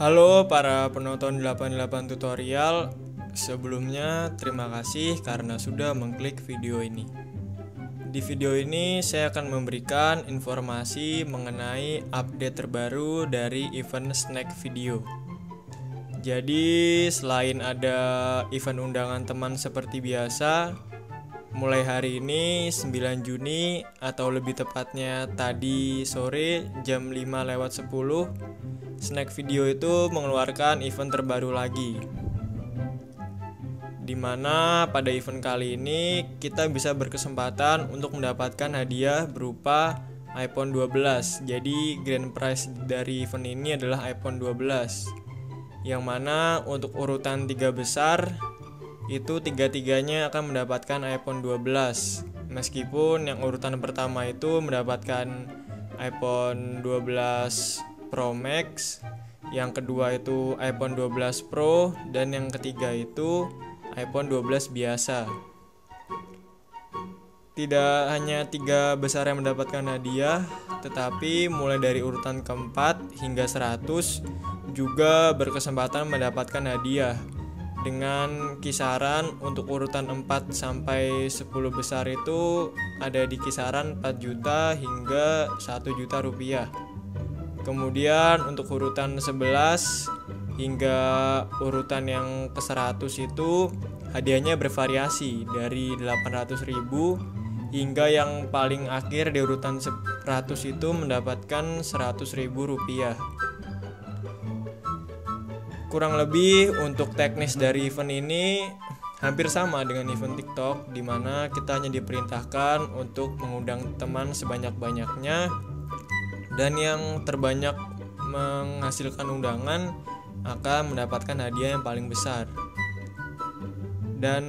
Halo para penonton 88 tutorial. Sebelumnya terima kasih karena sudah mengklik video ini. Di video ini saya akan memberikan informasi mengenai update terbaru dari event Snack Video. Jadi selain ada event undangan teman seperti biasa, mulai hari ini 9 Juni atau lebih tepatnya tadi sore jam 5:10, Snack Video itu mengeluarkan event terbaru lagi, dimana pada event kali ini kita bisa berkesempatan untuk mendapatkan hadiah berupa iPhone 12. Jadi grand prize dari event ini adalah iPhone 12, yang mana untuk urutan 3 besar itu tiga-tiganya akan mendapatkan iPhone 12. Meskipun yang urutan pertama itu mendapatkan iPhone 12 Pro Max, yang kedua itu iPhone 12 Pro, dan yang ketiga itu iPhone 12 biasa. Tidak hanya 3 besar yang mendapatkan hadiah, tetapi mulai dari urutan keempat hingga 100 juga berkesempatan mendapatkan hadiah, dengan kisaran untuk urutan 4 sampai 10 besar itu ada di kisaran 4 juta hingga 1 juta rupiah. Kemudian untuk urutan 11 hingga urutan yang ke 100 itu hadiahnya bervariasi dari 800.000 hingga yang paling akhir di urutan 100 itu mendapatkan 100.000 rupiah. Kurang lebih untuk teknis dari event ini hampir sama dengan event TikTok, di mana kita hanya diperintahkan untuk mengundang teman sebanyak-banyaknya, dan yang terbanyak menghasilkan undangan akan mendapatkan hadiah yang paling besar. Dan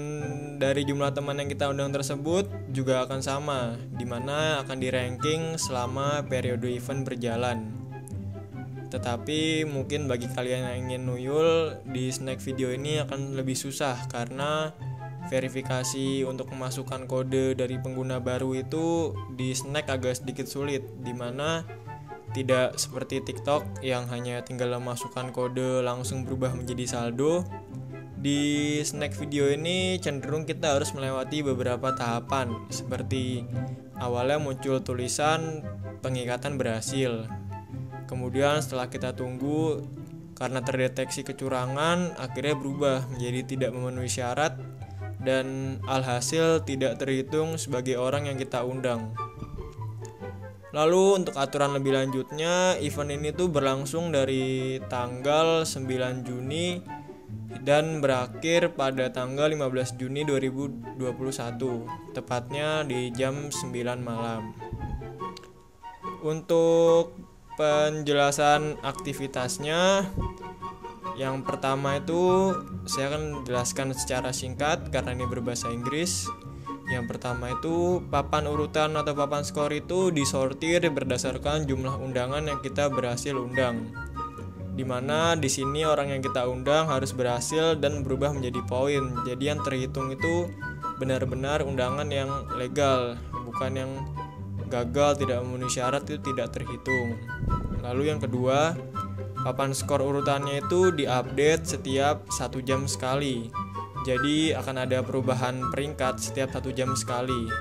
dari jumlah teman yang kita undang tersebut juga akan sama, di mana akan di-ranking selama periode event berjalan. Tetapi mungkin bagi kalian yang ingin nuyul di Snack Video ini akan lebih susah, karena verifikasi untuk memasukkan kode dari pengguna baru itu di Snack agak sedikit sulit, dimana tidak seperti TikTok yang hanya tinggal memasukkan kode langsung berubah menjadi saldo. Di Snack Video ini cenderung kita harus melewati beberapa tahapan, seperti awalnya muncul tulisan pengikatan berhasil. Kemudian setelah kita tunggu, karena terdeteksi kecurangan, akhirnya berubah menjadi tidak memenuhi syarat, dan alhasil tidak terhitung sebagai orang yang kita undang. Lalu untuk aturan lebih lanjutnya, event ini tuh berlangsung dari tanggal 9 Juni dan berakhir pada tanggal 15 Juni 2021, tepatnya di jam 9 malam. Untuk penjelasan aktivitasnya, yang pertama itu saya akan jelaskan secara singkat karena ini berbahasa Inggris. Yang pertama itu papan urutan atau papan skor itu disortir berdasarkan jumlah undangan yang kita berhasil undang, dimana di sini orang yang kita undang harus berhasil dan berubah menjadi poin. Jadi yang terhitung itu benar-benar undangan yang legal, bukan yang gagal tidak memenuhi syarat, itu tidak terhitung. Lalu yang kedua, papan skor urutannya itu diupdate setiap 1 jam sekali. Jadi akan ada perubahan peringkat setiap 1 jam sekali.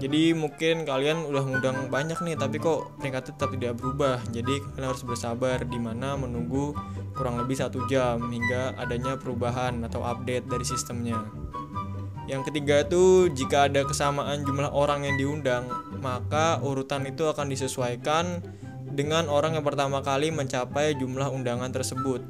Jadi mungkin kalian udah ngundang banyak nih, tapi kok peringkatnya tetap tidak berubah. Jadi kalian harus bersabar, dimana menunggu kurang lebih 1 jam hingga adanya perubahan atau update dari sistemnya. Yang ketiga itu, jika ada kesamaan jumlah orang yang diundang, maka urutan itu akan disesuaikan dengan orang yang pertama kali mencapai jumlah undangan tersebut.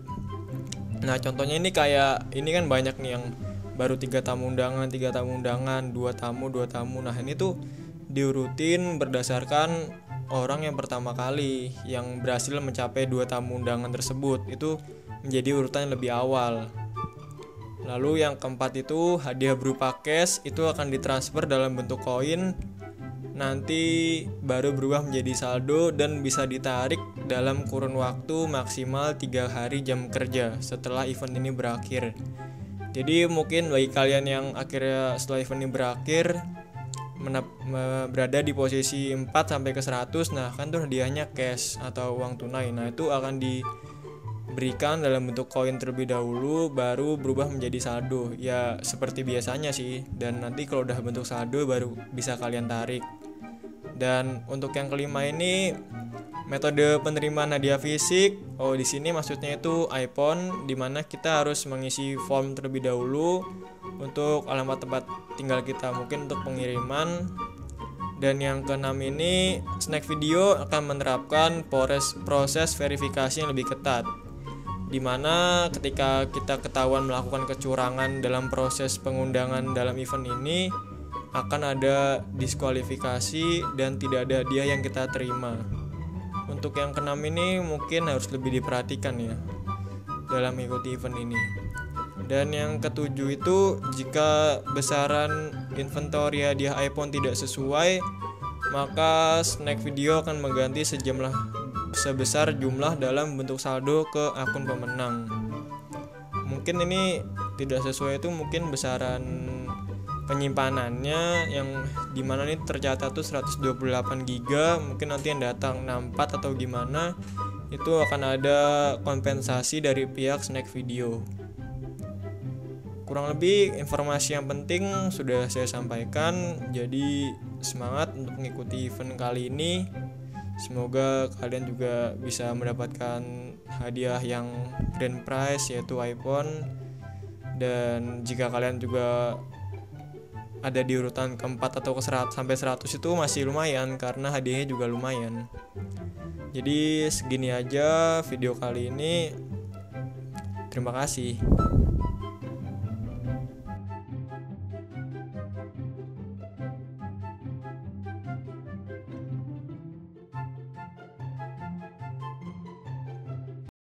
Nah contohnya ini kan banyak nih yang baru 3 tamu undangan, 3 tamu undangan, 2 tamu. Nah ini tuh diurutin berdasarkan orang yang pertama kali yang berhasil mencapai 2 tamu undangan tersebut, itu menjadi urutan yang lebih awal. Lalu yang keempat itu, hadiah berupa cash itu akan ditransfer dalam bentuk koin, nanti baru berubah menjadi saldo dan bisa ditarik dalam kurun waktu maksimal 3 hari jam kerja setelah event ini berakhir. Jadi mungkin bagi kalian yang akhirnya setelah event ini berakhir berada di posisi 4 sampai ke 100, nah kan tuh hadiahnya cash atau uang tunai. Nah itu akan berikan dalam bentuk koin terlebih dahulu, baru berubah menjadi saldo. Ya seperti biasanya sih. Dan nanti kalau udah bentuk saldo baru bisa kalian tarik. Dan untuk yang kelima ini metode penerimaan hadiah fisik. Di sini maksudnya itu iPhone, dimana kita harus mengisi form terlebih dahulu untuk alamat tempat tinggal kita, mungkin untuk pengiriman. Dan yang keenam ini, Snack Video akan menerapkan proses verifikasi yang lebih ketat, dimana ketika kita ketahuan melakukan kecurangan dalam proses pengundangan dalam event ini, akan ada diskualifikasi dan tidak ada hadiah yang kita terima. Untuk yang keenam ini mungkin harus lebih diperhatikan ya dalam mengikuti event ini. Dan yang ketujuh itu, jika besaran inventory hadiah iPhone tidak sesuai, maka Snack Video akan mengganti sebesar jumlah dalam bentuk saldo ke akun pemenang. Mungkin ini tidak sesuai itu mungkin besaran penyimpanannya, yang dimana ini tercatat tuh 128 GB, mungkin nanti yang datang 64 atau gimana, itu akan ada kompensasi dari pihak Snack Video. Kurang lebih informasi yang penting sudah saya sampaikan. Jadi semangat untuk mengikuti event kali ini. Semoga kalian juga bisa mendapatkan hadiah yang grand prize, yaitu iPhone. Dan jika kalian juga ada di urutan keempat atau sampai 100 itu masih lumayan, karena hadiahnya juga lumayan. Jadi segini aja video kali ini. Terima kasih.